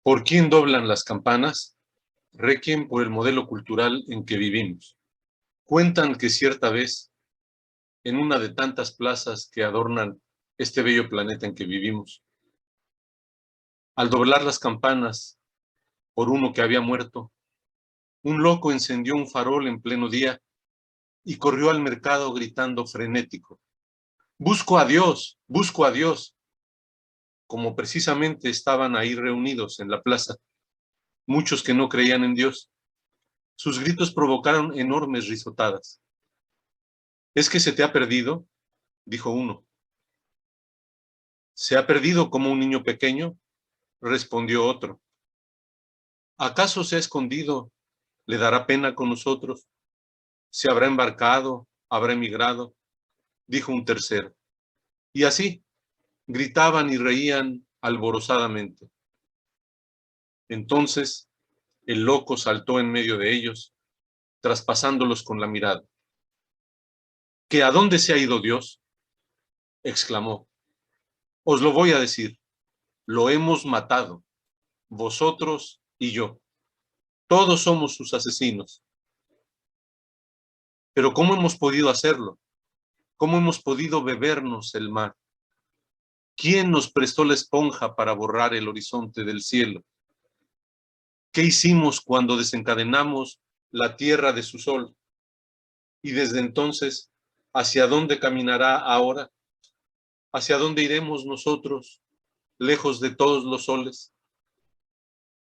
¿Por quién doblan las campanas? Requiem por el modelo cultural en que vivimos. Cuentan que cierta vez, en una de tantas plazas que adornan este bello planeta en que vivimos, al doblar las campanas por uno que había muerto, un loco encendió un farol en pleno día y corrió al mercado gritando frenético: ¡Busco a Dios! ¡Busco a Dios! Como precisamente estaban ahí reunidos en la plaza muchos que no creían en Dios, sus gritos provocaron enormes risotadas. ¿Es que se te ha perdido?, dijo uno. ¿Se ha perdido como un niño pequeño?, respondió otro. ¿Acaso se ha escondido? ¿Le dará pena con nosotros? ¿Se habrá embarcado? ¿Habrá emigrado?, dijo un tercero. Y así gritaban y reían alborozadamente. Entonces el loco saltó en medio de ellos, traspasándolos con la mirada. ¿Que a dónde se ha ido Dios?, exclamó. Os lo voy a decir, lo hemos matado, vosotros y yo. Todos somos sus asesinos. Pero ¿cómo hemos podido hacerlo? ¿Cómo hemos podido bebernos el mar? ¿Quién nos prestó la esponja para borrar el horizonte del cielo? ¿Qué hicimos cuando desencadenamos la tierra de su sol? Y desde entonces, ¿hacia dónde caminará ahora? ¿Hacia dónde iremos nosotros, lejos de todos los soles?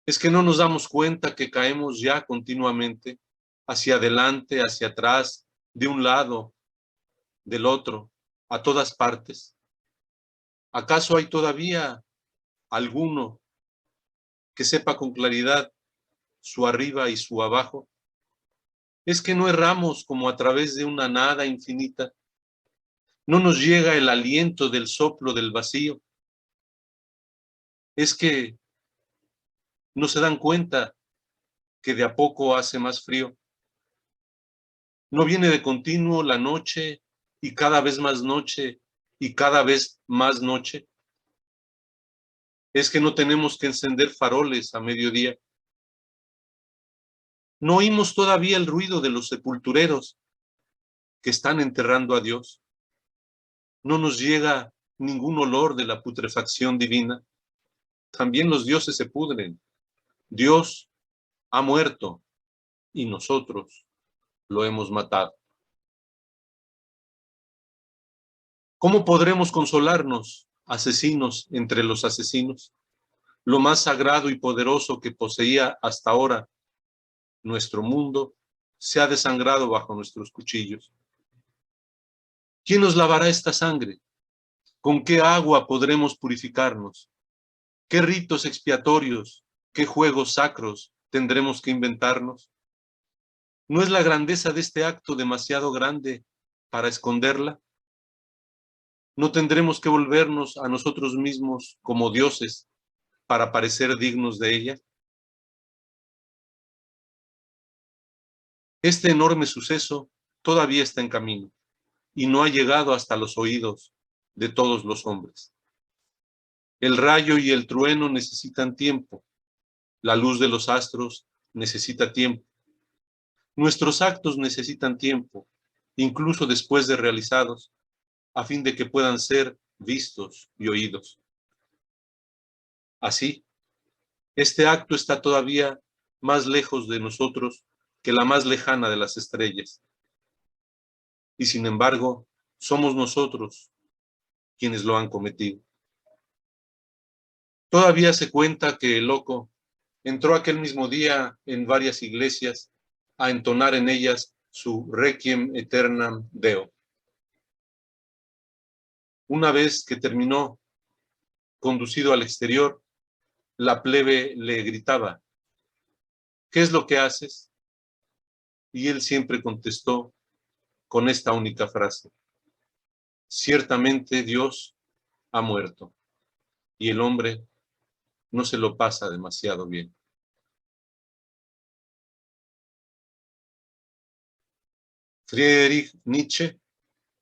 ¿Es que no nos damos cuenta que caemos ya continuamente, hacia adelante, hacia atrás, de un lado, del otro, a todas partes? ¿Acaso hay todavía alguno que sepa con claridad su arriba y su abajo? ¿Es que no erramos como a través de una nada infinita? ¿No nos llega el aliento del soplo del vacío? ¿Es que no se dan cuenta que de a poco hace más frío? ¿No viene de continuo la noche y cada vez más noche y cada vez más noche? ¿Es que no tenemos que encender faroles a mediodía? ¿No oímos todavía el ruido de los sepultureros que están enterrando a Dios? ¿No nos llega ningún olor de la putrefacción divina? También los dioses se pudren. Dios ha muerto y nosotros lo hemos matado. ¿Cómo podremos consolarnos, asesinos entre los asesinos? Lo más sagrado y poderoso que poseía hasta ahora nuestro mundo se ha desangrado bajo nuestros cuchillos. ¿Quién nos lavará esta sangre? ¿Con qué agua podremos purificarnos? ¿Qué ritos expiatorios, qué juegos sacros tendremos que inventarnos? ¿No es la grandeza de este acto demasiado grande para esconderla? ¿No tendremos que volvernos a nosotros mismos como dioses para parecer dignos de ella? Este enorme suceso todavía está en camino y no ha llegado hasta los oídos de todos los hombres. El rayo y el trueno necesitan tiempo, la luz de los astros necesita tiempo, nuestros actos necesitan tiempo, incluso después de realizados, a fin de que puedan ser vistos y oídos. Así, este acto está todavía más lejos de nosotros que la más lejana de las estrellas. Y sin embargo, somos nosotros quienes lo han cometido. Todavía se cuenta que el loco entró aquel mismo día en varias iglesias a entonar en ellas su Requiem Aeternam Deo. Una vez que terminó, conducido al exterior, la plebe le gritaba: ¿qué es lo que haces? Y él siempre contestó con esta única frase: ciertamente Dios ha muerto y el hombre no se lo pasa demasiado bien. Friedrich Nietzsche,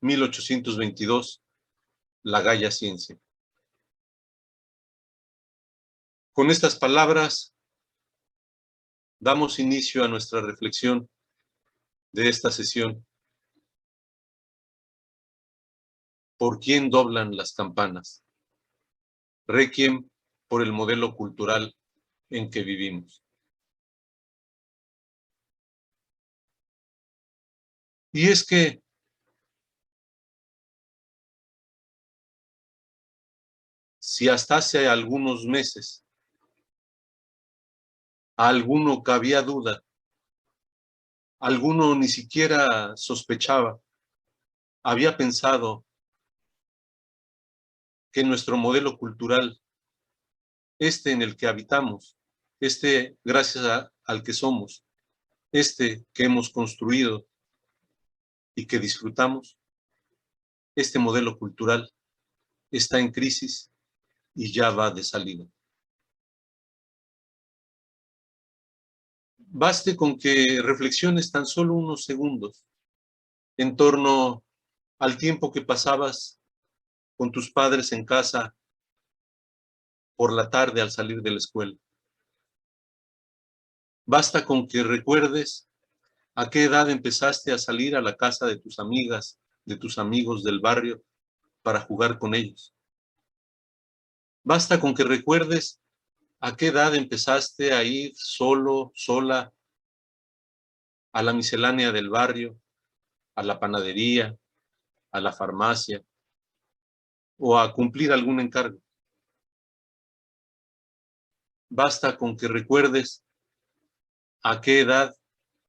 1822, La Gaya Ciencia. Con estas palabras damos inicio a nuestra reflexión de esta sesión. ¿Por quién doblan las campanas? Requiem por el modelo cultural en que vivimos. Y es que si hasta hace algunos meses a alguno cabía duda, alguno ni siquiera sospechaba, había pensado que nuestro modelo cultural, este en el que habitamos, este gracias al que somos, este que hemos construido y que disfrutamos, este modelo cultural está en crisis y ya va de salida. Baste con que reflexiones tan solo unos segundos en torno al tiempo que pasabas con tus padres en casa por la tarde al salir de la escuela. Basta con que recuerdes a qué edad empezaste a salir a la casa de tus amigas, de tus amigos del barrio para jugar con ellos. Basta con que recuerdes a qué edad empezaste a ir solo, sola, a la miscelánea del barrio, a la panadería, a la farmacia o a cumplir algún encargo. Basta con que recuerdes a qué edad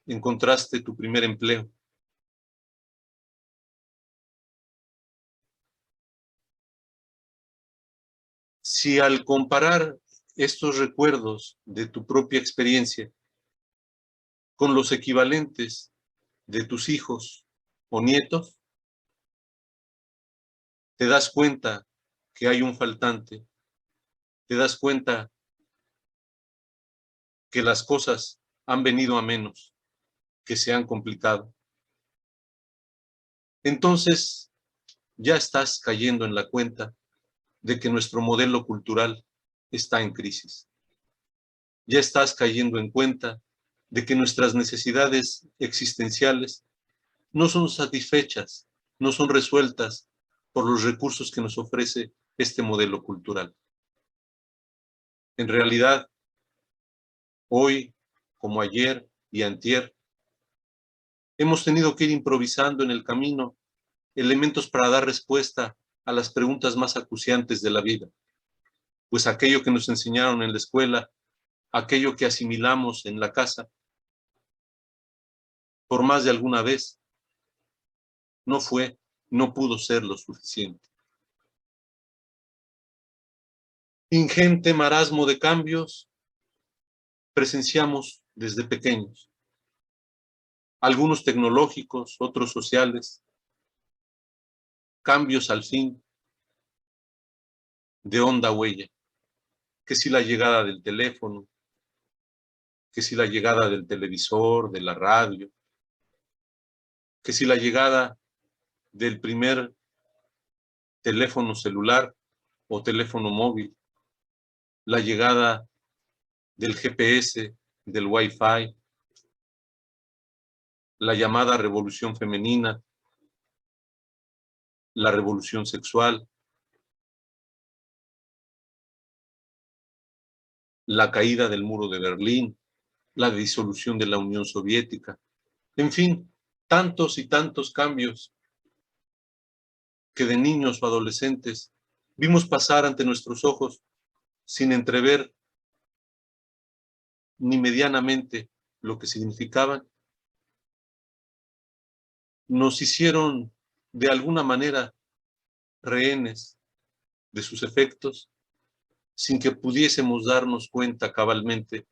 encontraste tu primer empleo. Si al comparar estos recuerdos de tu propia experiencia con los equivalentes de tus hijos o nietos, te das cuenta que hay un faltante, te das cuenta que las cosas han venido a menos, que se han complicado. Entonces, ya estás cayendo en la cuenta de que nuestro modelo cultural está en crisis. Ya estás cayendo en cuenta de que nuestras necesidades existenciales no son satisfechas, no son resueltas por los recursos que nos ofrece este modelo cultural. En realidad, hoy, como ayer y antier, hemos tenido que ir improvisando en el camino elementos para dar respuesta a las preguntas más acuciantes de la vida. Pues aquello que nos enseñaron en la escuela, aquello que asimilamos en la casa, por más de alguna vez, no pudo ser lo suficiente. Ingente marasmo de cambios presenciamos desde pequeños. Algunos tecnológicos, otros sociales. Cambios al fin de honda huella. Que si la llegada del teléfono, que si la llegada del televisor, de la radio, que si la llegada del primer teléfono celular o teléfono móvil, la llegada del GPS, del Wi-Fi, la llamada revolución femenina, la revolución sexual, la caída del muro de Berlín, la disolución de la Unión Soviética, en fin, tantos y tantos cambios que de niños o adolescentes vimos pasar ante nuestros ojos sin entrever ni medianamente lo que significaban, nos hicieron de alguna manera rehenes de sus efectos sin que pudiésemos darnos cuenta cabalmente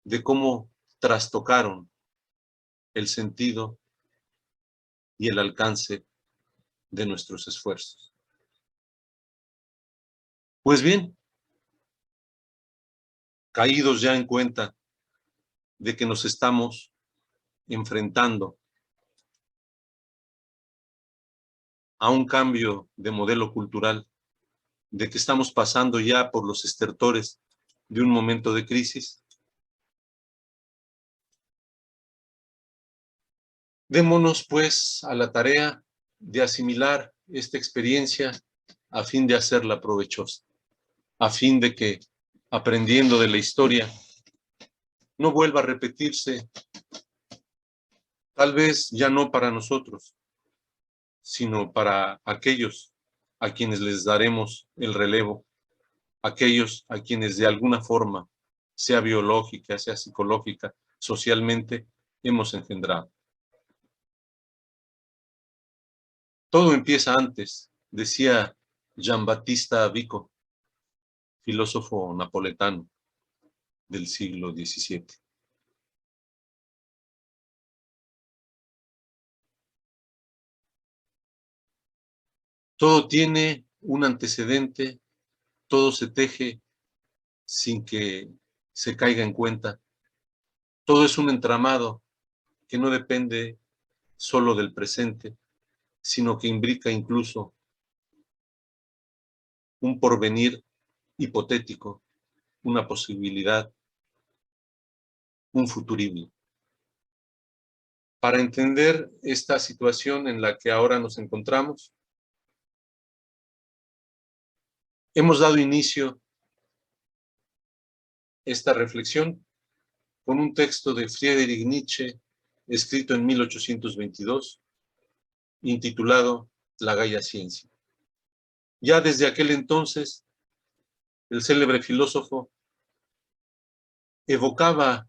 de cómo trastocaron el sentido y el alcance de nuestros esfuerzos. Pues bien, caídos ya en cuenta de que nos estamos enfrentando a un cambio de modelo cultural, de que estamos pasando ya por los estertores de un momento de crisis. Démonos, pues, a la tarea de asimilar esta experiencia a fin de hacerla provechosa, a fin de que, aprendiendo de la historia, no vuelva a repetirse, tal vez ya no para nosotros, sino para aquellos a quienes les daremos el relevo, aquellos a quienes de alguna forma, sea biológica, sea psicológica, socialmente, hemos engendrado. Todo empieza antes, decía Giambattista Vico, filósofo napoletano del siglo XVII. Todo tiene un antecedente, todo se teje sin que se caiga en cuenta. Todo es un entramado que no depende solo del presente, sino que imbrica incluso un porvenir hipotético, una posibilidad, un futurible. Para entender esta situación en la que ahora nos encontramos, hemos dado inicio a esta reflexión con un texto de Friedrich Nietzsche, escrito en 1822, intitulado La Gaia Ciencia. Ya desde aquel entonces, el célebre filósofo evocaba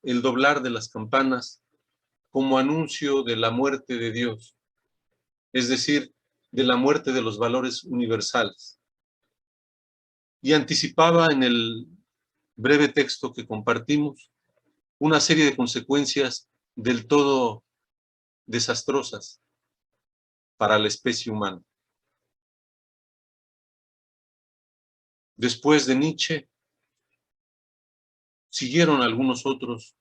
el doblar de las campanas como anuncio de la muerte de Dios, es decir, de la muerte de los valores universales. Y anticipaba en el breve texto que compartimos una serie de consecuencias del todo desastrosas para la especie humana. Después de Nietzsche, siguieron algunos otros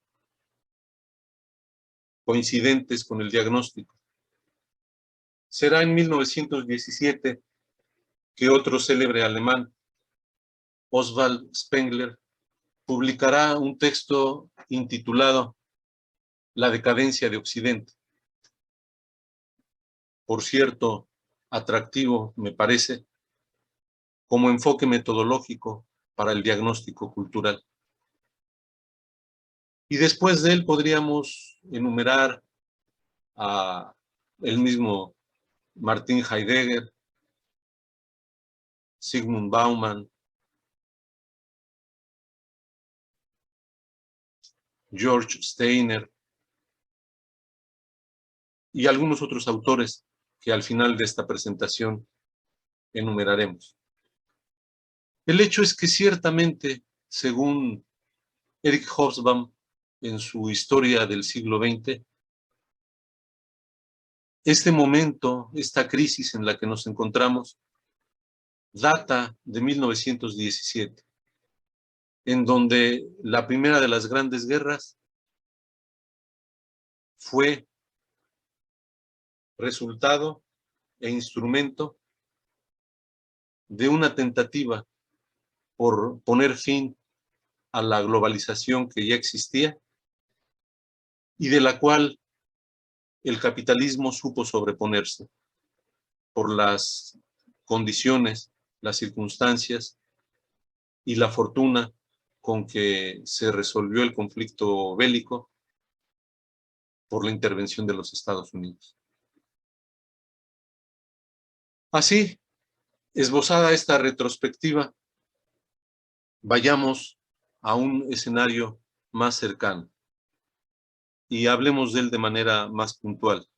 coincidentes con el diagnóstico. Será en 1917 que otro célebre alemán, Oswald Spengler, publicará un texto intitulado La decadencia de Occidente. Por cierto, atractivo, me parece, como enfoque metodológico para el diagnóstico cultural. Y después de él podríamos enumerar a el mismo Martin Heidegger, Zygmunt Bauman, George Steiner y algunos otros autores que al final de esta presentación enumeraremos. El hecho es que ciertamente, según Eric Hobsbawm en su Historia del siglo XX, este momento, esta crisis en la que nos encontramos, data de 1917, en donde la primera de las grandes guerras fue resultado e instrumento de una tentativa por poner fin a la globalización que ya existía y de la cual el capitalismo supo sobreponerse por las condiciones, las circunstancias y la fortuna con que se resolvió el conflicto bélico por la intervención de los Estados Unidos. Así, esbozada esta retrospectiva, vayamos a un escenario más cercano y hablemos de él de manera más puntual.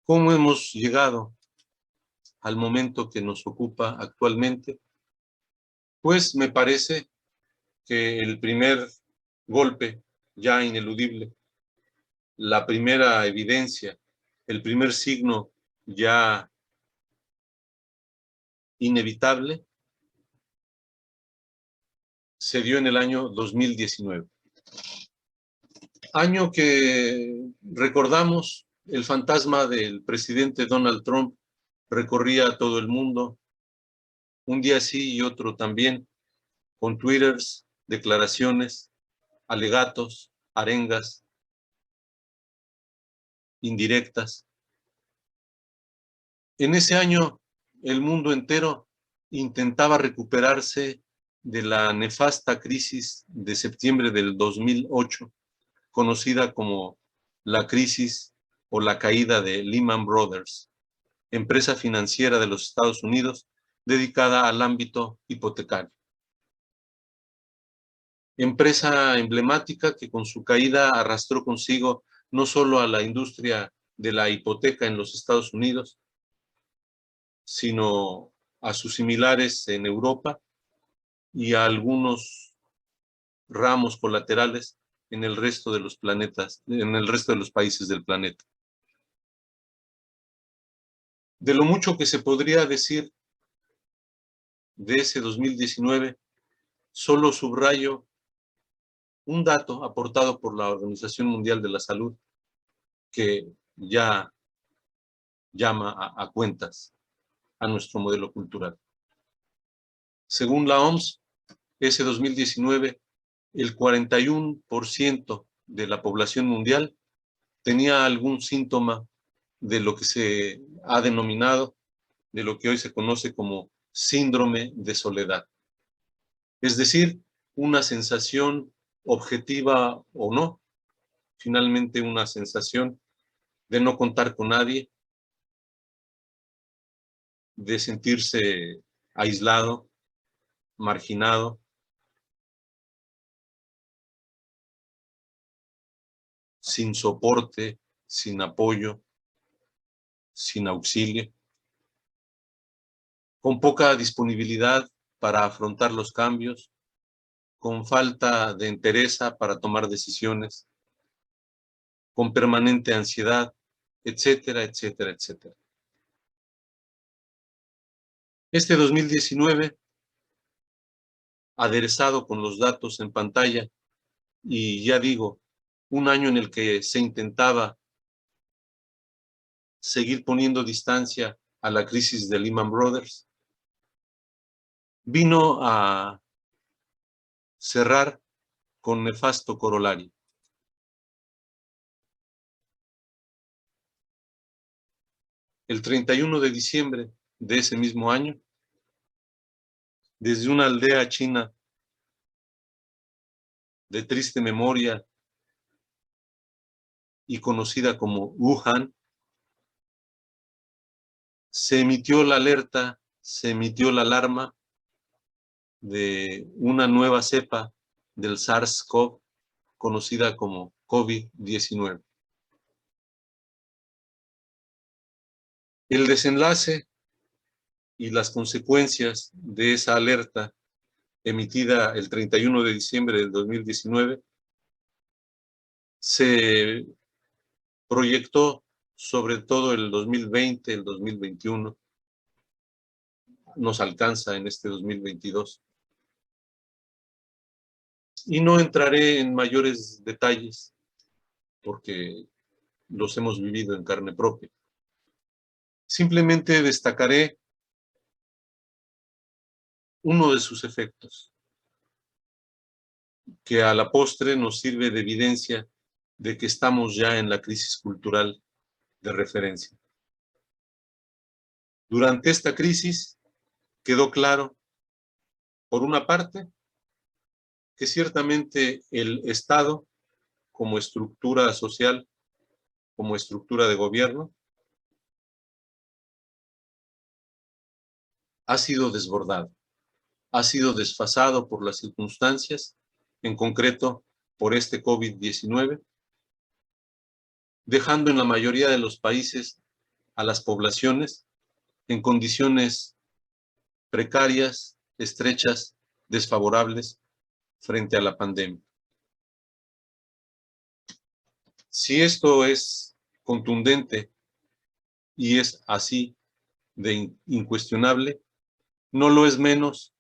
¿Cómo hemos llegado al momento que nos ocupa actualmente? Pues me parece que el primer golpe ya ineludible, la primera evidencia, el primer signo ya inevitable, se dio en el año 2019. Año que recordamos, el fantasma del presidente Donald Trump recorría todo el mundo, un día sí y otro también, con twitters, declaraciones, alegatos, arengas, indirectas. En ese año, el mundo entero intentaba recuperarse de la nefasta crisis de septiembre del 2008, conocida como la crisis o la caída de Lehman Brothers, empresa financiera de los Estados Unidos dedicada al ámbito hipotecario. Empresa emblemática que con su caída arrastró consigo no solo a la industria de la hipoteca en los Estados Unidos, sino a sus similares en Europa y a algunos ramos colaterales en el resto de los planetas, en el resto de los países del planeta. De lo mucho que se podría decir de ese 2019, solo subrayo un dato aportado por la Organización Mundial de la Salud que ya llama a cuentas a nuestro modelo cultural. Según la OMS, ese 2019, el 41% de la población mundial tenía algún síntoma de lo que se ha denominado, de lo que hoy se conoce como síndrome de soledad. Es decir, una sensación objetiva o no, finalmente una sensación de no contar con nadie, de sentirse aislado, marginado, sin soporte, sin apoyo, sin auxilio, con poca disponibilidad para afrontar los cambios, con falta de entereza para tomar decisiones, con permanente ansiedad, etcétera, etcétera, etcétera. Este 2019, aderezado con los datos en pantalla, y ya digo, un año en el que se intentaba seguir poniendo distancia a la crisis de Lehman Brothers, vino a cerrar con nefasto corolario. El 31 de diciembre de ese mismo año, desde una aldea china de triste memoria y conocida como Wuhan, se emitió la alerta, se emitió la alarma de una nueva cepa del SARS-CoV, conocida como COVID-19. El desenlace y las consecuencias de esa alerta emitida el 31 de diciembre del 2019 se proyectó sobre todo el 2020, el 2021, nos alcanza en este 2022. Y no entraré en mayores detalles porque los hemos vivido en carne propia. Simplemente destacaré uno de sus efectos, que a la postre nos sirve de evidencia de que estamos ya en la crisis cultural de referencia. Durante esta crisis quedó claro, por una parte, que ciertamente el Estado, como estructura social, como estructura de gobierno, ha sido desbordado, ha sido desfasado por las circunstancias, en concreto por este COVID-19, dejando en la mayoría de los países a las poblaciones en condiciones precarias, estrechas, desfavorables frente a la pandemia. Si esto es contundente y es así de incuestionable, no lo es menos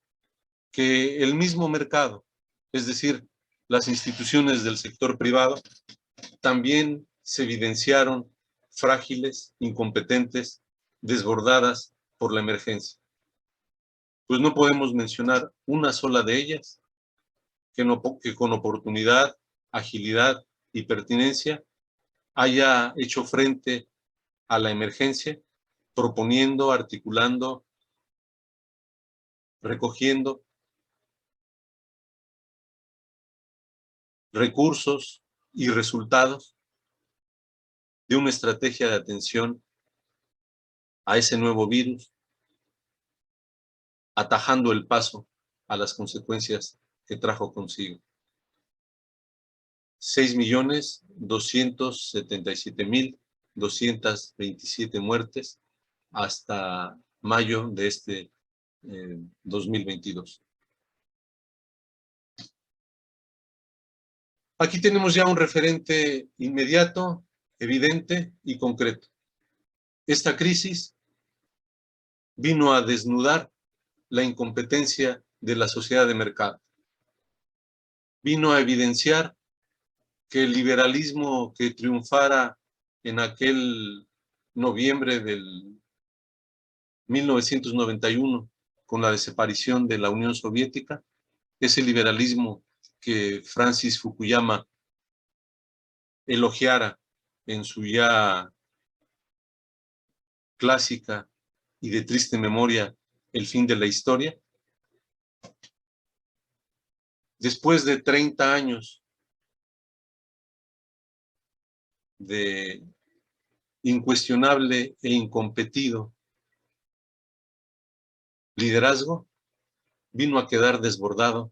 que el mismo mercado, es decir, las instituciones del sector privado, también se evidenciaron frágiles, incompetentes, desbordadas por la emergencia. pues no podemos mencionar una sola de ellas que con oportunidad, agilidad y pertinencia haya hecho frente a la emergencia, proponiendo, articulando, recogiendo recursos y resultados de una estrategia de atención a ese nuevo virus, atajando el paso a las consecuencias que trajo consigo. 6.277.227 muertes hasta mayo de este 2022. Aquí tenemos ya un referente inmediato, evidente y concreto. Esta crisis vino a desnudar la incompetencia de la sociedad de mercado. Vino a evidenciar que el liberalismo que triunfara en aquel noviembre del 1991 con la desaparición de la Unión Soviética, ese liberalismo que Francis Fukuyama elogiara en su ya clásica y de triste memoria El fin de la historia. Después de 30 años de incuestionable e incompetido liderazgo, vino a quedar desbordado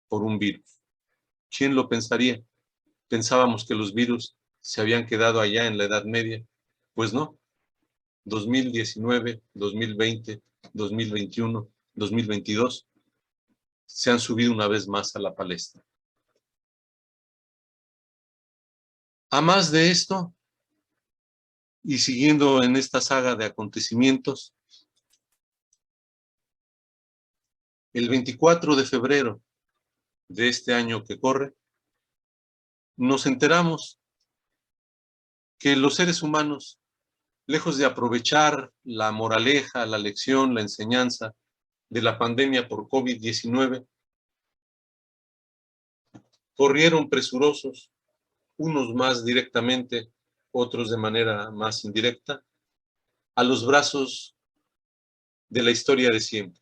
por un virus. ¿Quién lo pensaría? Pensábamos que los virus se habían quedado allá en la Edad Media. Pues no. 2019, 2020, 2021, 2022 se han subido una vez más a la palestra. A más de esto, y siguiendo en esta saga de acontecimientos, el 24 de febrero de este año que corre, nos enteramos que los seres humanos, lejos de aprovechar la moraleja, la lección, la enseñanza de la pandemia por COVID-19, corrieron presurosos, unos más directamente, otros de manera más indirecta, a los brazos de la historia de siempre.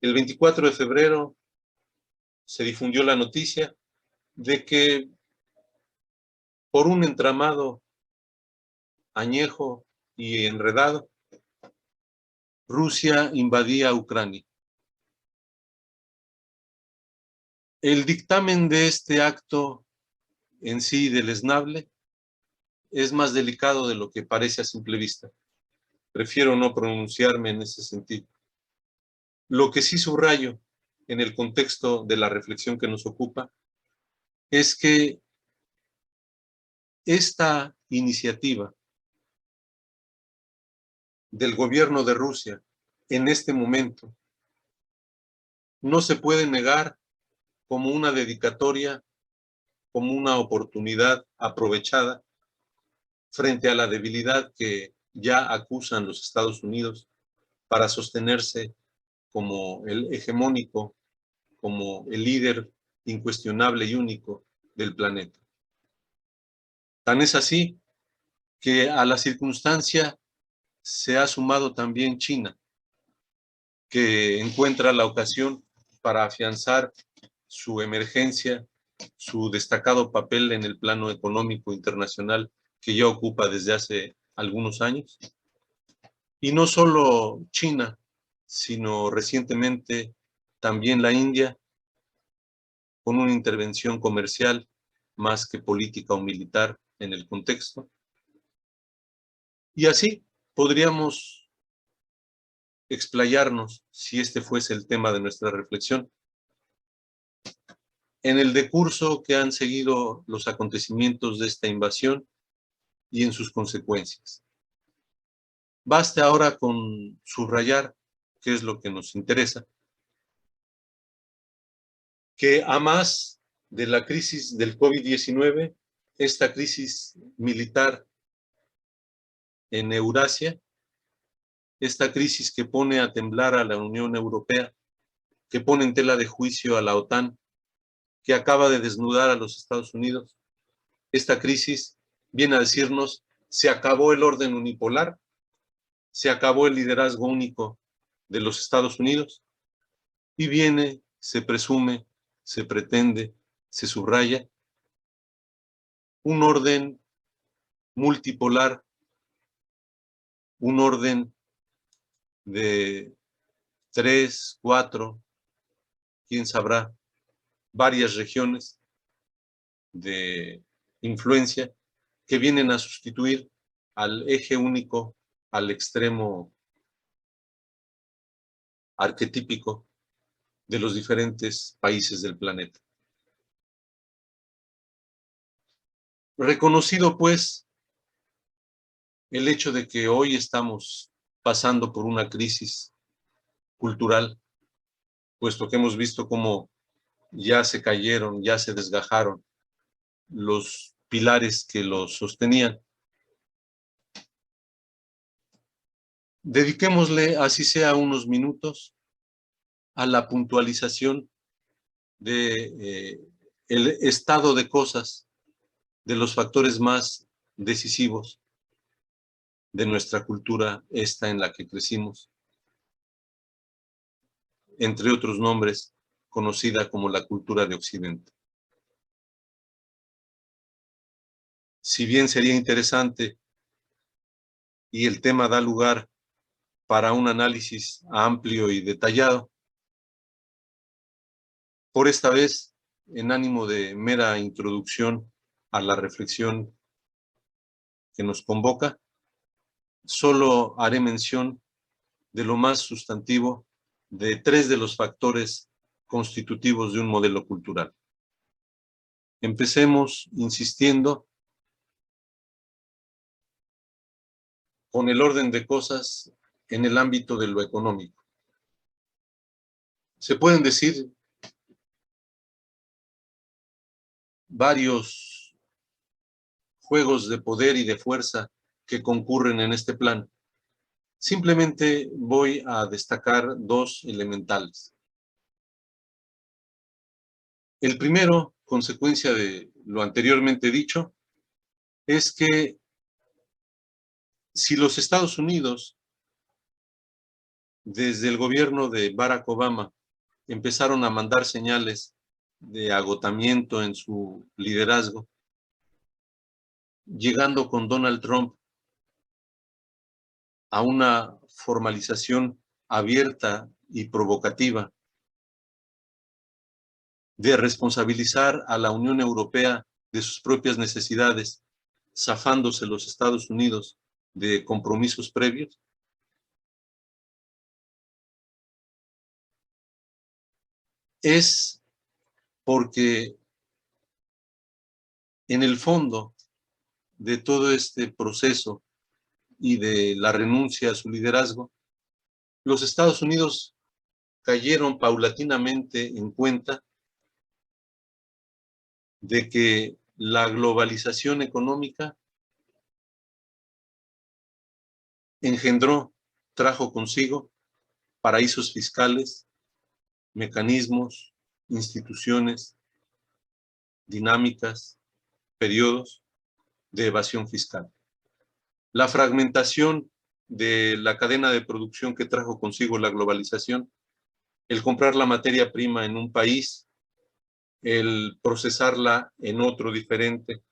El 24 de febrero se difundió la noticia de que por un entramado añejo y enredado, Rusia invadía Ucrania. El dictamen de este acto en sí deleznable es más delicado de lo que parece a simple vista. Prefiero no pronunciarme en ese sentido. Lo que sí subrayo en el contexto de la reflexión que nos ocupa es que esta iniciativa del gobierno de Rusia en este momento no se puede negar como una dedicatoria, como una oportunidad aprovechada frente a la debilidad que ya acusan los Estados Unidos para sostenerse como el hegemónico, como el líder incuestionable y único del planeta. Tan es así que a la circunstancia se ha sumado también China, que encuentra la ocasión para afianzar su emergencia, su destacado papel en el plano económico internacional que ya ocupa desde hace algunos años. Y no solo China, sino recientemente también la India, con una intervención comercial más que política o militar en el contexto. Y así podríamos explayarnos, si este fuese el tema de nuestra reflexión, en el decurso que han seguido los acontecimientos de esta invasión y en sus consecuencias. Baste ahora con subrayar, qué es lo que nos interesa, que a más de la crisis del COVID-19, esta crisis militar en Eurasia esta crisis que pone a temblar a la Unión Europea, que pone en tela de juicio a la OTAN, que acaba de desnudar a los Estados Unidos. Esta crisis viene a decirnos: se acabó el orden unipolar, se acabó el liderazgo único de los Estados Unidos, y viene, se presume, se pretende, se subraya un orden multipolar, un orden de 3, 4, quién sabrá, varias regiones de influencia que vienen a sustituir al eje único, al extremo arquetípico de los diferentes países del planeta. Reconocido, pues, el hecho de que hoy estamos pasando por una crisis cultural, puesto que hemos visto cómo ya se cayeron, ya se desgajaron los pilares que los sostenían, dediquémosle, así sea unos minutos, a la puntualización de el estado de cosas, de los factores más decisivos de nuestra cultura, esta en la que crecimos, entre otros nombres, conocida como la cultura de Occidente. Si bien sería interesante y el tema da lugar para un análisis amplio y detallado, por esta vez, en ánimo de mera introducción a la reflexión que nos convoca, solo haré mención de lo más sustantivo de 3 de los factores constitutivos de un modelo cultural. Empecemos insistiendo con el orden de cosas en el ámbito de lo económico. Se pueden decir varios juegos de poder y de fuerza que concurren en este plan. Simplemente voy a destacar 2 elementales. El primero, consecuencia de lo anteriormente dicho, es que si los Estados Unidos, desde el gobierno de Barack Obama, empezaron a mandar señales de agotamiento en su liderazgo, llegando con Donald Trump a una formalización abierta y provocativa de responsabilizar a la Unión Europea de sus propias necesidades, zafándose los Estados Unidos de compromisos previos, es porque en el fondo de todo este proceso y de la renuncia a su liderazgo, los Estados Unidos cayeron paulatinamente en cuenta de que la globalización económica trajo consigo paraísos fiscales, mecanismos, instituciones, dinámicas, periodos de evasión fiscal. La fragmentación de la cadena de producción que trajo consigo la globalización, el comprar la materia prima en un país, el procesarla en otro diferente,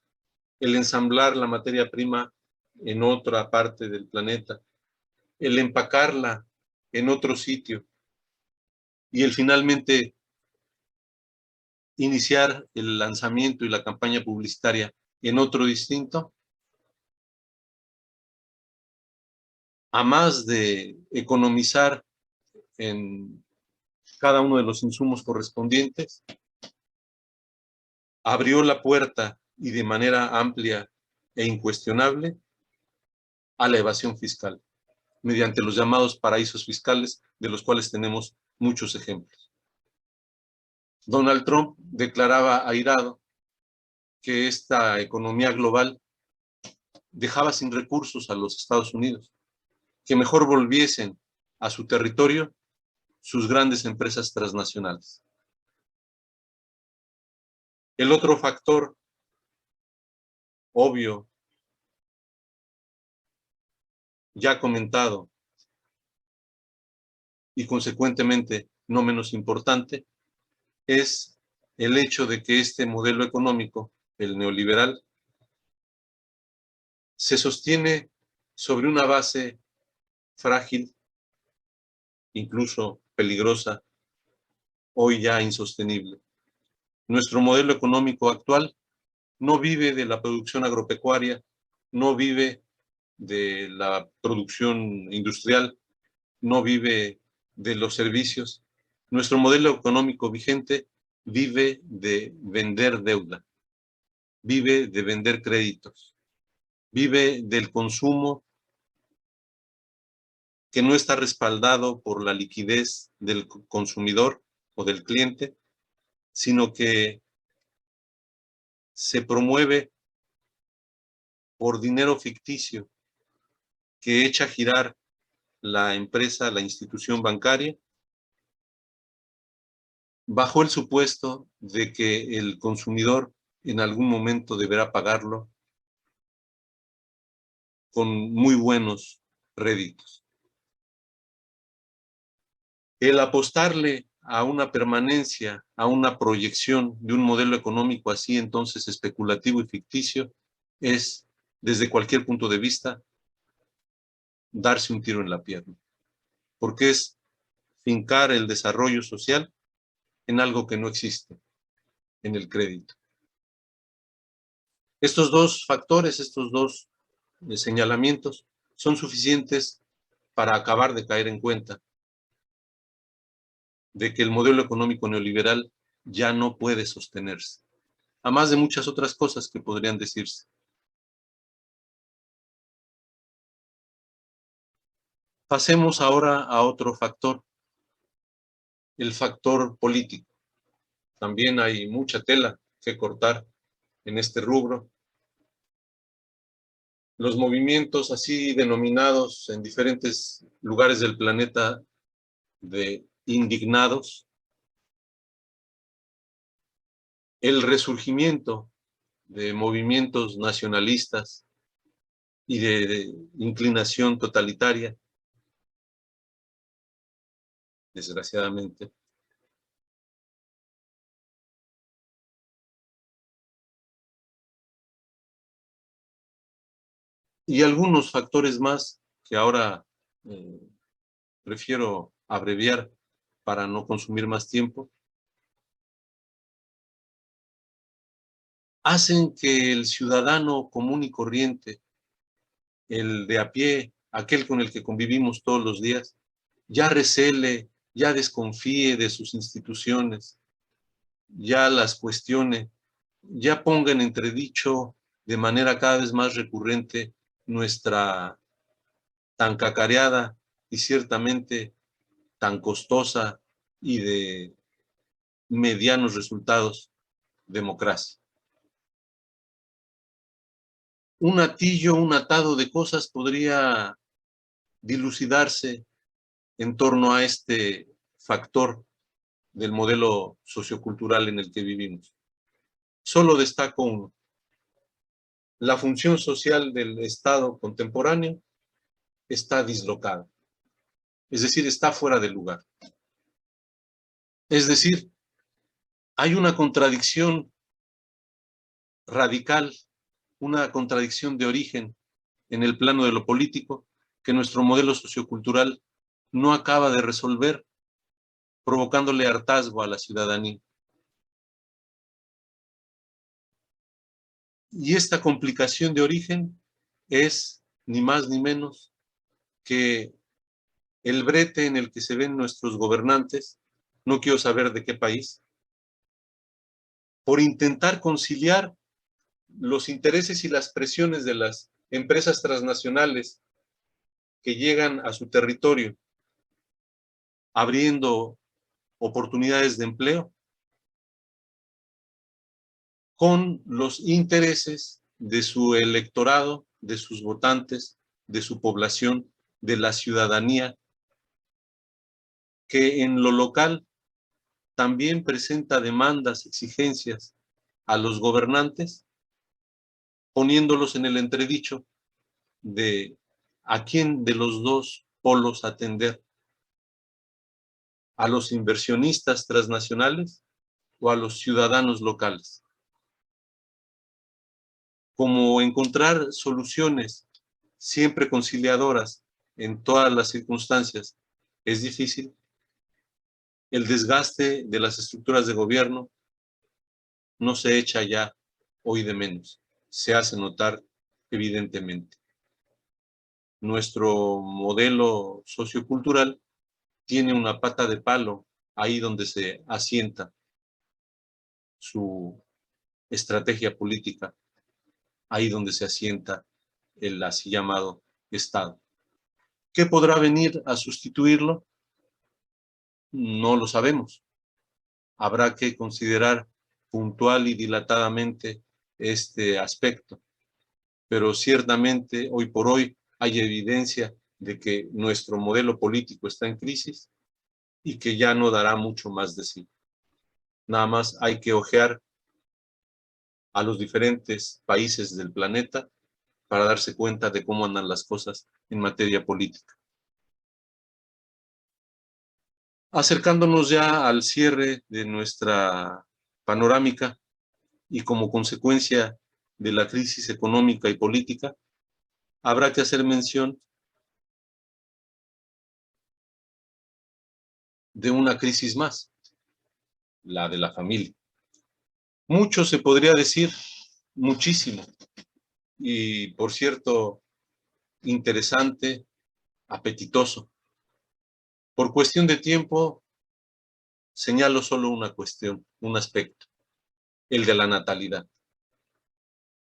el ensamblar la materia prima en otra parte del planeta, el empacarla en otro sitio y el finalmente iniciar el lanzamiento y la campaña publicitaria en otro distinto, a más de economizar en cada uno de los insumos correspondientes, abrió la puerta y de manera amplia e incuestionable a la evasión fiscal, mediante los llamados paraísos fiscales, de los cuales tenemos muchos ejemplos. Donald Trump declaraba airado que esta economía global dejaba sin recursos a los Estados Unidos, que mejor volviesen a su territorio sus grandes empresas transnacionales. El otro factor obvio, ya comentado, y consecuentemente no menos importante, es el hecho de que este modelo económico, el neoliberal, se sostiene sobre una base frágil, incluso peligrosa, hoy ya insostenible. Nuestro modelo económico actual no vive de la producción agropecuaria, no vive de la producción industrial, no vive de los servicios. Nuestro modelo económico vigente vive de vender deuda, vive de vender créditos, vive del consumo que no está respaldado por la liquidez del consumidor o del cliente, sino que se promueve por dinero ficticio que echa a girar la empresa, la institución bancaria, bajo el supuesto de que el consumidor en algún momento deberá pagarlo con muy buenos réditos. El apostarle a una permanencia, a una proyección de un modelo económico así entonces especulativo y ficticio, es, desde cualquier punto de vista, darse un tiro en la pierna, porque es fincar el desarrollo social en algo que no existe, en el crédito. Estos dos factores, estos dos señalamientos, son suficientes para acabar de caer en cuenta de que el modelo económico neoliberal ya no puede sostenerse, a más de muchas otras cosas que podrían decirse. Pasemos ahora a otro factor, el factor político. También hay mucha tela que cortar en este rubro. Los movimientos así denominados en diferentes lugares del planeta de indignados, el resurgimiento de movimientos nacionalistas y de inclinación totalitaria, desgraciadamente, y algunos factores más que ahora eh, prefiero abreviar para no consumir más tiempo, hacen que el ciudadano común y corriente, el de a pie, aquel con el que convivimos todos los días, ya recele, ya desconfíe de sus instituciones, ya las cuestione, ya ponga en entredicho de manera cada vez más recurrente nuestra tan cacareada y ciertamente tan costosa y de medianos resultados democracia. Un atillo, un atado de cosas podría dilucidarse en torno a este factor del modelo sociocultural en el que vivimos. Solo destaco uno: la función social del Estado contemporáneo está dislocada, es decir, está fuera de lugar. Es decir, hay una contradicción radical, una contradicción de origen en el plano de lo político que nuestro modelo sociocultural no acaba de resolver, provocándole hartazgo a la ciudadanía. Y esta complicación de origen es ni más ni menos que el brete en el que se ven nuestros gobernantes, no quiero saber de qué país, por intentar conciliar los intereses y las presiones de las empresas transnacionales que llegan a su territorio, abriendo oportunidades de empleo, con los intereses de su electorado, de sus votantes, de su población de la ciudadanía, que en lo local también presenta demandas, exigencias a los gobernantes, poniéndolos en el entredicho de a quién de los dos polos atender, a los inversionistas transnacionales o a los ciudadanos locales. Como encontrar soluciones siempre conciliadoras en todas las circunstancias es difícil, el desgaste de las estructuras de gobierno no se echa ya hoy de menos, se hace notar evidentemente. Nuestro modelo sociocultural tiene una pata de palo ahí donde se asienta su estrategia política, ahí donde se asienta el así llamado Estado. ¿Qué podrá venir a sustituirlo? No lo sabemos. Habrá que considerar puntual y dilatadamente este aspecto, pero ciertamente hoy por hoy hay evidencia de que nuestro modelo político está en crisis y que ya no dará mucho más de sí. Nada más hay que ojear a los diferentes países del planeta para darse cuenta de cómo andan las cosas en materia política. Acercándonos ya al cierre de nuestra panorámica y como consecuencia de la crisis económica y política, habrá que hacer mención de una crisis más, la de la familia. Mucho se podría decir, muchísimo, y por cierto, interesante, apetitoso. Por cuestión de tiempo, señalo solo una cuestión, un aspecto, el de la natalidad.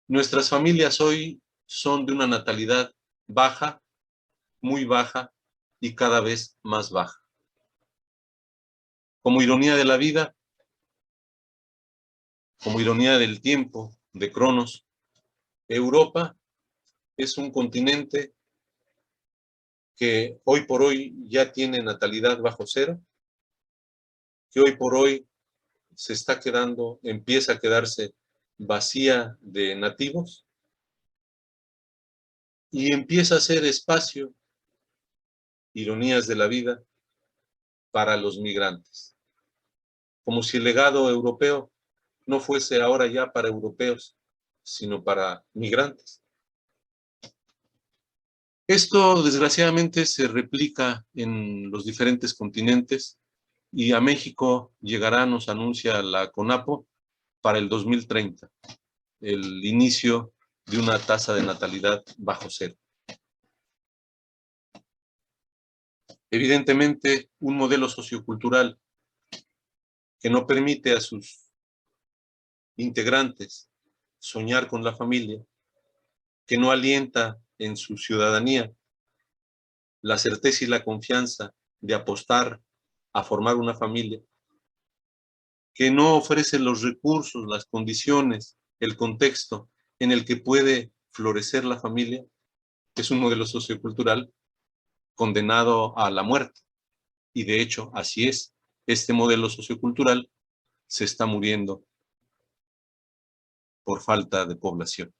Nuestras familias hoy son de una natalidad baja, muy baja y cada vez más baja. Como ironía de la vida, como ironía del tiempo, de Cronos, Europa es un continente que hoy por hoy ya tiene natalidad bajo cero, que hoy por hoy se está quedando, empieza a quedarse vacía de nativos y empieza a ser espacio, ironías de la vida, para los migrantes. Como si el legado europeo no fuese ahora ya para europeos, sino para migrantes. Esto, desgraciadamente, se replica en los diferentes continentes y a México llegará, nos anuncia la CONAPO, para el 2030, el inicio de una tasa de natalidad bajo cero. Evidentemente, un modelo sociocultural que no permite a sus integrantes soñar con la familia, que no alienta en su ciudadanía la certeza y la confianza de apostar a formar una familia, que no ofrece los recursos, las condiciones, el contexto en el que puede florecer la familia, es un modelo sociocultural condenado a la muerte. Y de hecho, así es. Este modelo sociocultural se está muriendo por falta de población.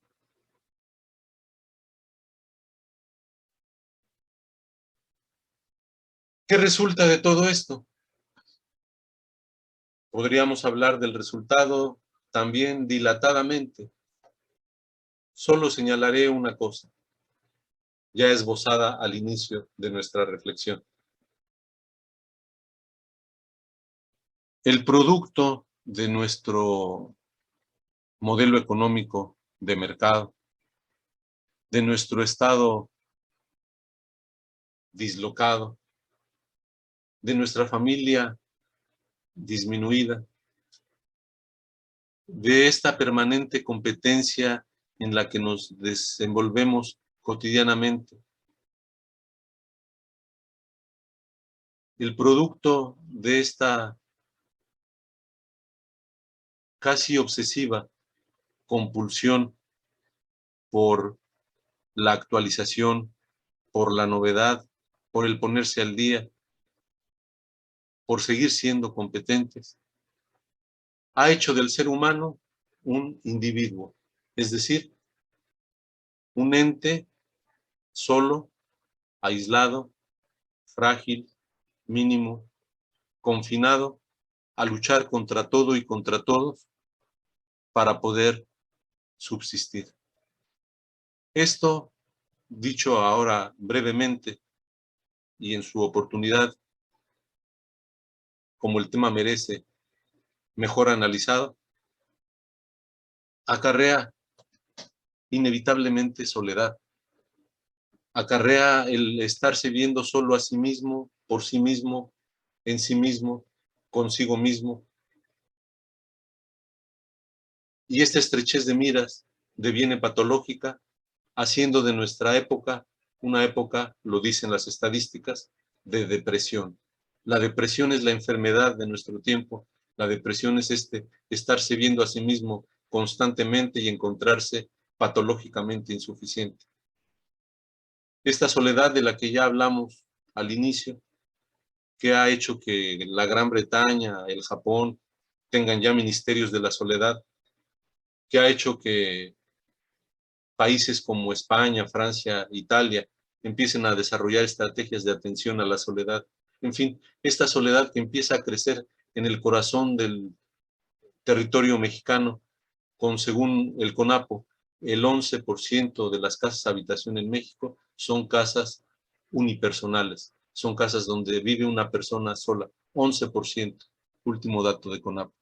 ¿Qué resulta de todo esto? Podríamos hablar del resultado también dilatadamente. Solo señalaré una cosa, ya esbozada al inicio de nuestra reflexión. El producto de nuestro modelo económico de mercado, de nuestro estado dislocado, de nuestra familia disminuida, de esta permanente competencia en la que nos desenvolvemos cotidianamente. El producto de esta casi obsesiva compulsión por la actualización, por la novedad, por el ponerse al día, por seguir siendo competentes, ha hecho del ser humano un individuo, es decir, un ente solo, aislado, frágil, mínimo, confinado a luchar contra todo y contra todos para poder subsistir. Esto, dicho ahora brevemente y en su oportunidad, como el tema merece, mejor analizado, acarrea inevitablemente soledad, acarrea el estarse viendo solo a sí mismo, por sí mismo, en sí mismo, consigo mismo. Y esta estrechez de miras deviene patológica, haciendo de nuestra época una época, lo dicen las estadísticas, de depresión. La depresión es la enfermedad de nuestro tiempo. La depresión es estarse viendo a sí mismo constantemente y encontrarse patológicamente insuficiente. Esta soledad de la que ya hablamos al inicio, que ha hecho que la Gran Bretaña, el Japón, tengan ya ministerios de la soledad, que ha hecho que países como España, Francia, Italia, empiecen a desarrollar estrategias de atención a la soledad. En fin, esta soledad que empieza a crecer en el corazón del territorio mexicano, con, según el CONAPO, el 11% de las casas habitación en México son casas unipersonales, son casas donde vive una persona sola, 11%, último dato de CONAPO.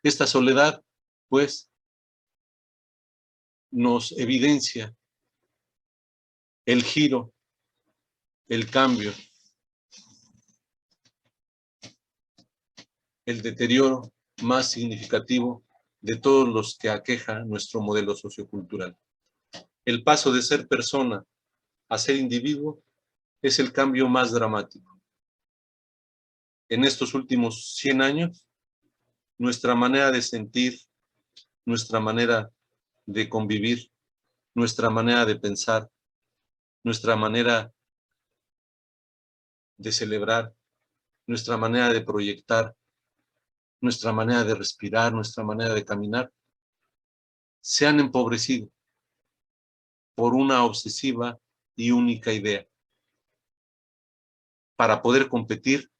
Esta soledad, pues, nos evidencia el giro, el cambio, el deterioro más significativo de todos los que aqueja nuestro modelo sociocultural. El paso de ser persona a ser individuo es el cambio más dramático. En estos últimos 100 años, nuestra manera de sentir, nuestra manera de convivir, nuestra manera de pensar, nuestra manera de celebrar, nuestra manera de proyectar, nuestra manera de respirar, nuestra manera de caminar, se han empobrecido por una obsesiva y única idea. Para poder competir,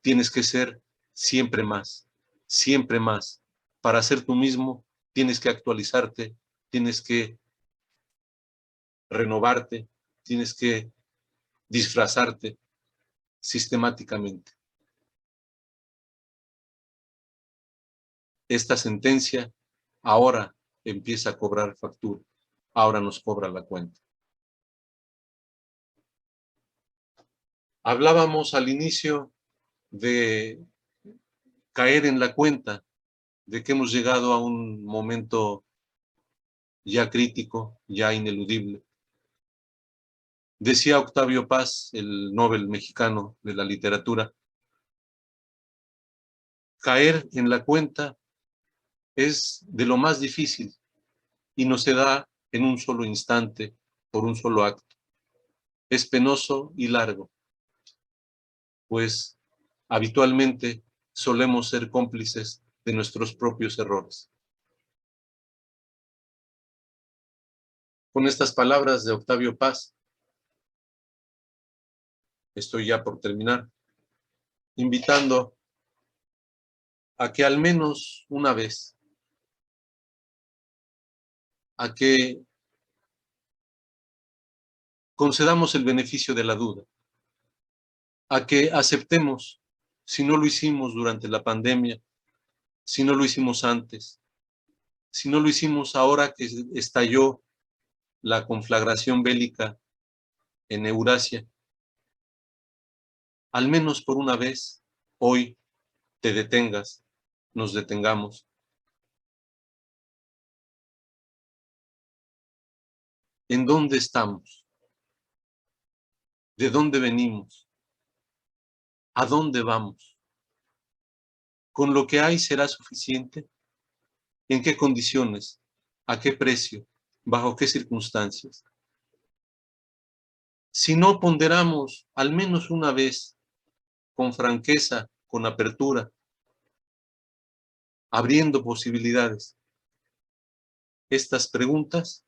tienes que ser siempre más, siempre más. Para ser tú mismo, tienes que actualizarte, tienes que renovarte, tienes que disfrazarte sistemáticamente. Esta sentencia ahora empieza a cobrar factura, ahora nos cobra la cuenta. Hablábamos al inicio de caer en la cuenta de que hemos llegado a un momento ya crítico, ya ineludible. Decía Octavio Paz, el Nobel mexicano de la literatura, caer en la cuenta es de lo más difícil y no se da en un solo instante, por un solo acto. Es penoso y largo, pues habitualmente solemos ser cómplices de nuestros propios errores. Con estas palabras de Octavio Paz, estoy ya por terminar, invitando a que al menos una vez, a que concedamos el beneficio de la duda, a que aceptemos, si no lo hicimos durante la pandemia, si no lo hicimos antes, si no lo hicimos ahora que estalló la conflagración bélica en Eurasia, al menos por una vez, hoy te detengas, nos detengamos. ¿En dónde estamos? ¿De dónde venimos? ¿A dónde vamos? ¿Con lo que hay será suficiente? ¿En qué condiciones? ¿A qué precio? ¿Bajo qué circunstancias? si no ponderamos al menos una vez, con franqueza, con apertura, abriendo posibilidades, estas preguntas,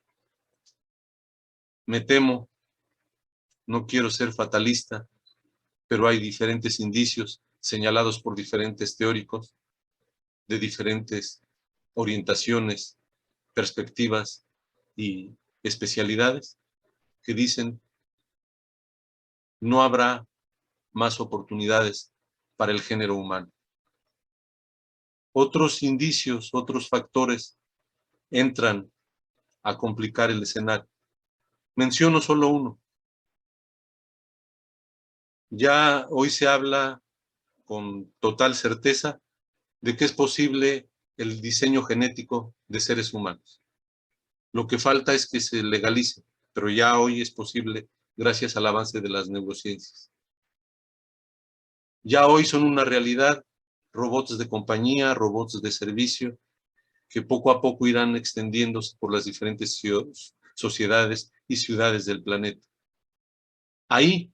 me temo, no quiero ser fatalista, pero hay diferentes indicios señalados por diferentes teóricos de diferentes orientaciones, perspectivas y especialidades que dicen no habrá más oportunidades para el género humano. Otros indicios, otros factores entran a complicar el escenario. Menciono solo uno. Ya hoy se habla con total certeza de que es posible el diseño genético de seres humanos. Lo que falta es que se legalice, pero ya hoy es posible gracias al avance de las neurociencias. Ya hoy son una realidad robots de compañía, robots de servicio, que poco a poco irán extendiéndose por las diferentes sociedades y ciudades del planeta. Ahí,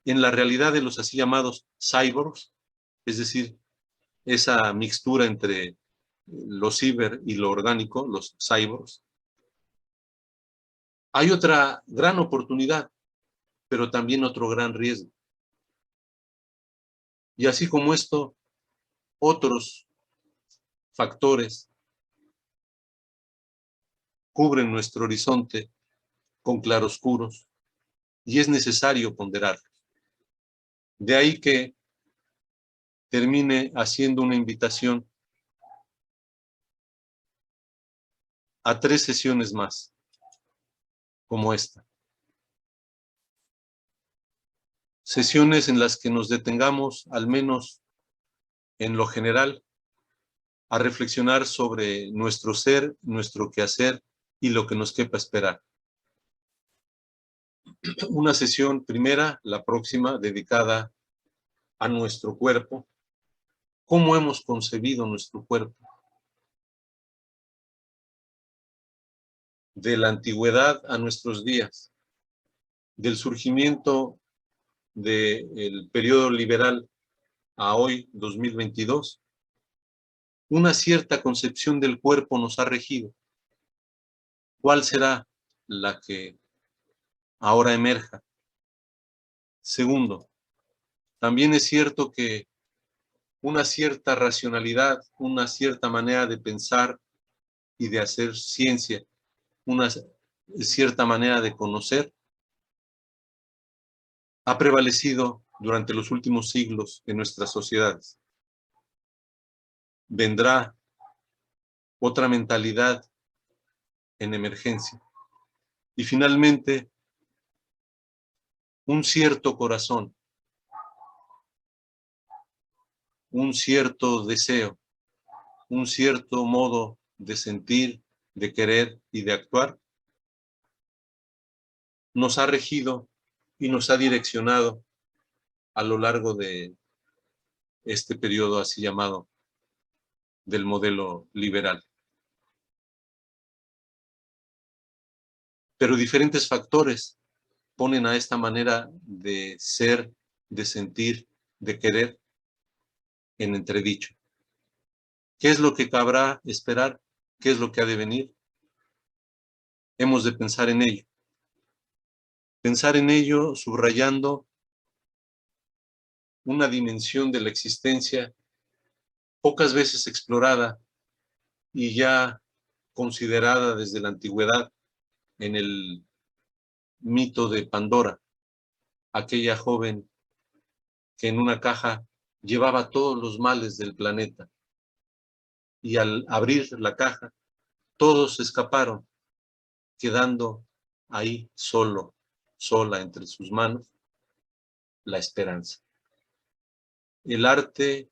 en la realidad de los así llamados cyborgs, es decir, esa mixtura entre lo ciber y lo orgánico, los cyborgs, hay otra gran oportunidad, pero también otro gran riesgo. Y así como esto, otros factores cubren nuestro horizonte con claroscuros y es necesario ponderarlos. De ahí que termine haciendo una invitación a 3 sesiones más, como esta. Sesiones en las que nos detengamos, al menos en lo general, a reflexionar sobre nuestro ser, nuestro quehacer y lo que nos quepa esperar. Una sesión primera, la próxima, dedicada a nuestro cuerpo. ¿Cómo hemos concebido nuestro cuerpo? De la antigüedad a nuestros días, del surgimiento del periodo liberal a hoy, 2022, una cierta concepción del cuerpo nos ha regido. ¿Cuál será la que ahora emerja? Segundo, también es cierto que una cierta racionalidad, una cierta manera de pensar y de hacer ciencia, una cierta manera de conocer, ha prevalecido durante los últimos siglos en nuestras sociedades. Vendrá otra mentalidad en emergencia. Y finalmente, un cierto corazón, un cierto deseo, un cierto modo de sentir, de querer y de actuar, nos ha regido y nos ha direccionado a lo largo de este periodo así llamado del modelo liberal. Pero diferentes factores ponen a esta manera de ser, de sentir, de querer en entredicho. ¿Qué es lo que cabrá esperar? ¿Qué es lo que ha de venir? Hemos de pensar en ello. Pensar en ello subrayando una dimensión de la existencia pocas veces explorada y ya considerada desde la antigüedad en el mito de Pandora, aquella joven que en una caja llevaba todos los males del planeta y al abrir la caja todos escaparon, quedando ahí solo, sola entre sus manos, la esperanza. El arte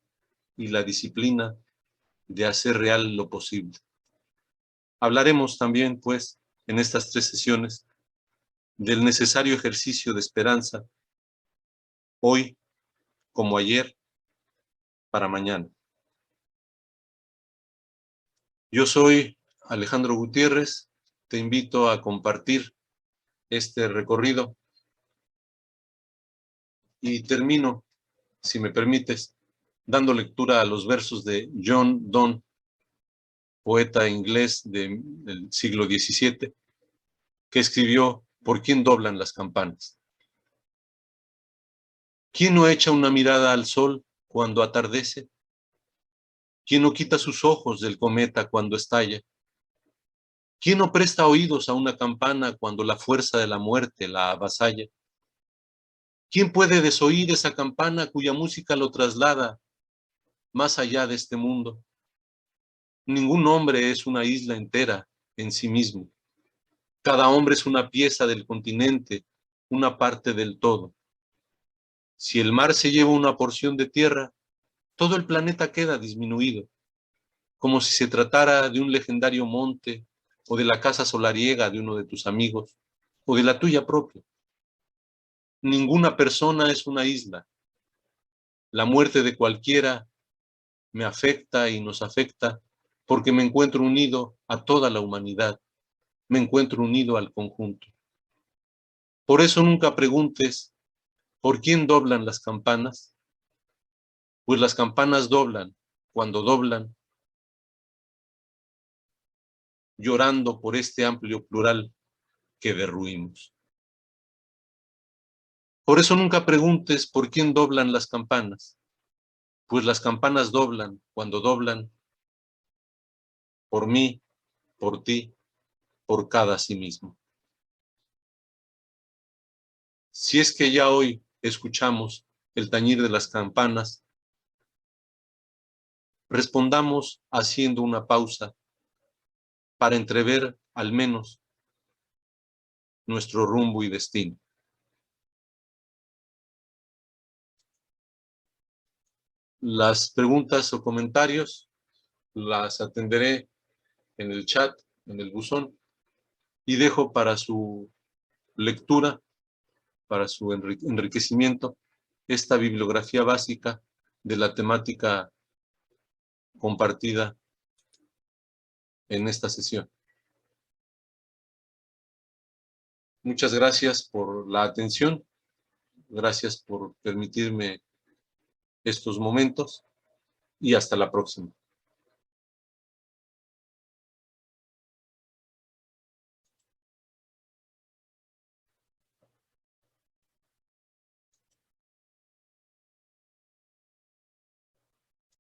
y la disciplina de hacer real lo posible. Hablaremos también, pues, en estas 3 sesiones, del necesario ejercicio de esperanza, hoy como ayer, para mañana. Yo soy Alejandro Gutiérrez, te invito a compartir este recorrido Y termino, si me permites, dando lectura a los versos de John Donne, poeta inglés del siglo XVII, que escribió ¿Por quién doblan las campanas? ¿Quién no echa una mirada al sol cuando atardece? ¿Quién no quita sus ojos del cometa cuando estalla? ¿Quién no presta oídos a una campana cuando la fuerza de la muerte la avasalla? ¿Quién puede desoír esa campana cuya música lo traslada más allá de este mundo? Ningún hombre es una isla entera en sí mismo. Cada hombre es una pieza del continente, una parte del todo. Si el mar se lleva una porción de tierra, todo el planeta queda disminuido, como si se tratara de un legendario monte o de la casa solariega de uno de tus amigos o de la tuya propia. Ninguna persona es una isla. La muerte de cualquiera me afecta y nos afecta porque me encuentro unido a toda la humanidad, me encuentro unido al conjunto. Por eso nunca preguntes ¿por quién doblan las campanas? Pues las campanas doblan cuando doblan, llorando por este amplio plural que derruimos. Por eso nunca preguntes por quién doblan las campanas, pues las campanas doblan cuando doblan por mí, por ti, por cada sí mismo. Si es que ya hoy escuchamos el tañir de las campanas, respondamos haciendo una pausa para entrever al menos nuestro rumbo y destino. Las preguntas o comentarios las atenderé en el chat, en el buzón, y dejo para su lectura, para su enriquecimiento, esta bibliografía básica de la temática compartida en esta sesión. Muchas gracias por la atención, gracias por permitirme estos momentos y hasta la próxima.